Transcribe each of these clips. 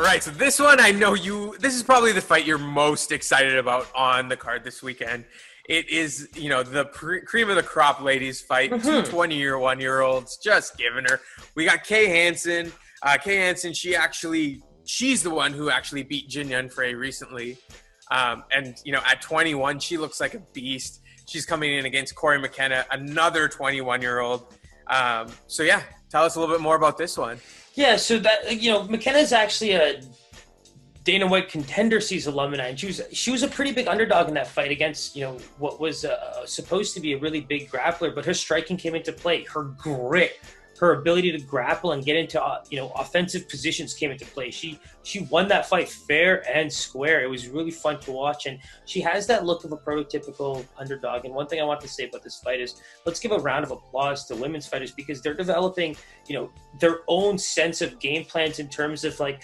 right, so this one, I know this is probably the fight you're most excited about on the card this weekend. It is, the cream of the crop ladies fight, two 21-year-olds, just giving her. We got Kay Hansen. Kay Hansen, she's the one who actually beat Jin Yunfei recently. And at 21, she looks like a beast. She's coming in against Cory McKenna, another 21-year-old. So yeah, tell us a little bit more about this one. Yeah, so that McKenna is actually a Dana White Contender Series alumni, and she was a pretty big underdog in that fight against what was supposed to be a really big grappler, but her striking came into play. Her grit, her ability to grapple and get into offensive positions came into play. She won that fight fair and square. It was really fun to watch, and she has that look of a prototypical underdog. And one thing I want to say about this fight is let's give a round of applause to women's fighters, because they're developing their own sense of game plans in terms of like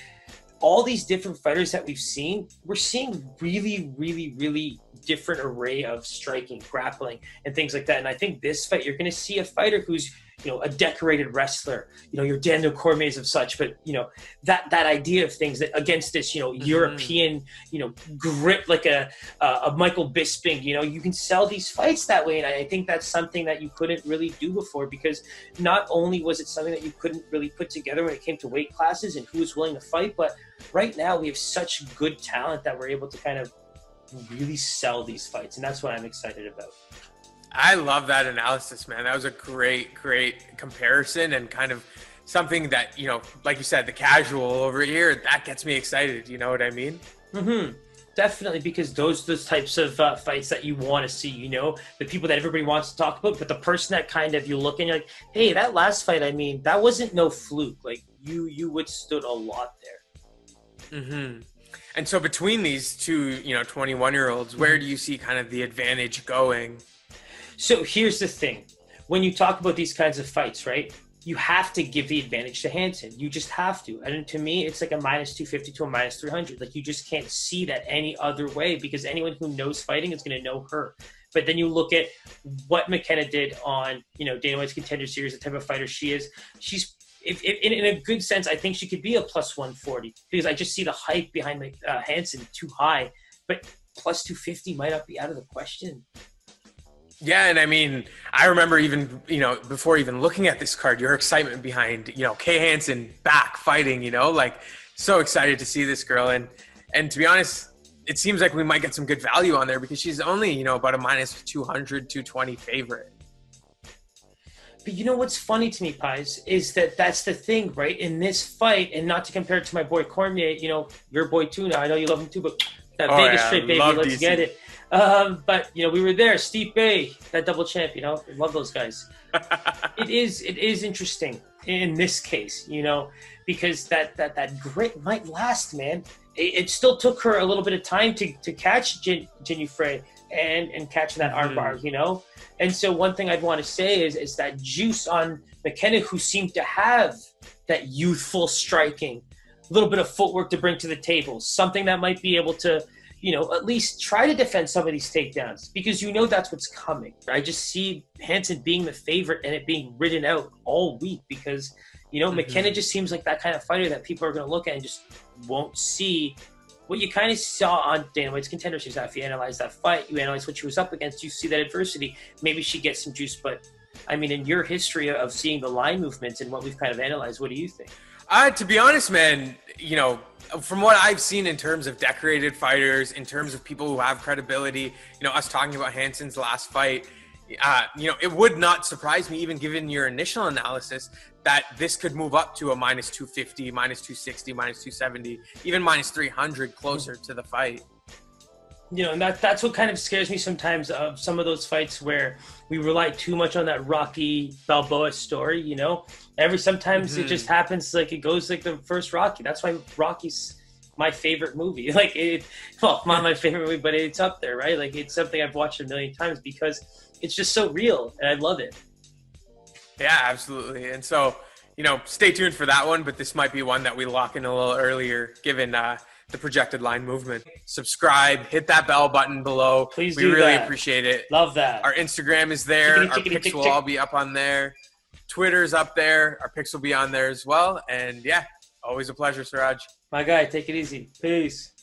all these different fighters that we've seen. We're seeing really, really, really different array of striking, grappling, and things like that. And I think this fight, you're going to see a fighter who's a decorated wrestler, your Daniel Cormier's of such, but that idea of things that against this, European, grit, like a Michael Bisping, you can sell these fights that way. And I think that's something that you couldn't really do before, because not only was it something that you couldn't really put together when it came to weight classes and who was willing to fight, but right now we have such good talent that we're able to kind of really sell these fights. And that's what I'm excited about. I love that analysis, man. That was a great comparison, and kind of something that, like you said, the casual over here, that gets me excited. You know what I mean? Definitely, because those types of fights that you want to see, the people that everybody wants to talk about, but the person that kind of you look and you're like, hey, that last fight, that wasn't no fluke. Like you withstood a lot there. And so between these two, 21-year-olds, where do you see kind of the advantage going? So here's the thing. When you talk about these kinds of fights, right, you have to give the advantage to Hansen. You just have to. And to me, it's like a -250 to a -300. Like, you just can't see that any other way, because anyone who knows fighting is going to know her. But then you look at what McKenna did on, Dana White's Contender Series, the type of fighter she is. She's, in a good sense, I think she could be a +140, because I just see the hype behind Hansen too high. But +250 might not be out of the question. Yeah, and I mean, I remember even, before even looking at this card, your excitement behind, Kay Hansen back fighting, like, so excited to see this girl. And to be honest, it seems like we might get some good value on there, because she's only, about a -200, 220 favorite. But what's funny to me, Pies, is that's the thing, right? In this fight, and not to compare it to my boy Cormier, your boy too now, I know you love him too, but that Vegas trip, baby, let's DC. Get it. But we were there. Steve Bay, that double champ. I love those guys. It is interesting in this case, because that grit might last, man. It still took her a little bit of time to catch Jin Yunfei and catching that armbar, And so one thing I'd want to say is that juice on McKenna, who seemed to have that youthful striking, a little bit of footwork to bring to the table, something that might be able to, at least try to defend some of these takedowns, because that's what's coming. I just see Hansen being the favorite and it being ridden out all week, because, McKenna just seems like that kind of fighter that people are going to look at and just won't see what you kind of saw on Dana White's Contender Series. If you analyze that fight, you analyze what she was up against, you see that adversity, maybe she gets some juice. But, I mean, in your history of seeing the line movements and what we've kind of analyzed, what do you think? To be honest, man, from what I've seen in terms of decorated fighters, in terms of people who have credibility, us talking about Hansen's last fight, it would not surprise me, even given your initial analysis, that this could move up to a -250, -260, -270, even -300 closer to the fight. And that's what kind of scares me sometimes of some of those fights where we rely too much on that Rocky Balboa story, Sometimes it just happens, like it goes like the first Rocky. That's why Rocky's my favorite movie. Not my favorite movie, but it's up there, right? Like, it's something I've watched a million times because it's just so real, and I love it. Yeah, absolutely. And so, stay tuned for that one, but this might be one that we lock in a little earlier, given the projected line movement. Subscribe, hit that bell button below. Please do. We really appreciate it. Love that. Our Instagram is there. Our pics will all be up on there. Twitter's up there. Our pics will be on there as well. And yeah, Always a pleasure, Siraj. My guy, take it easy. Peace.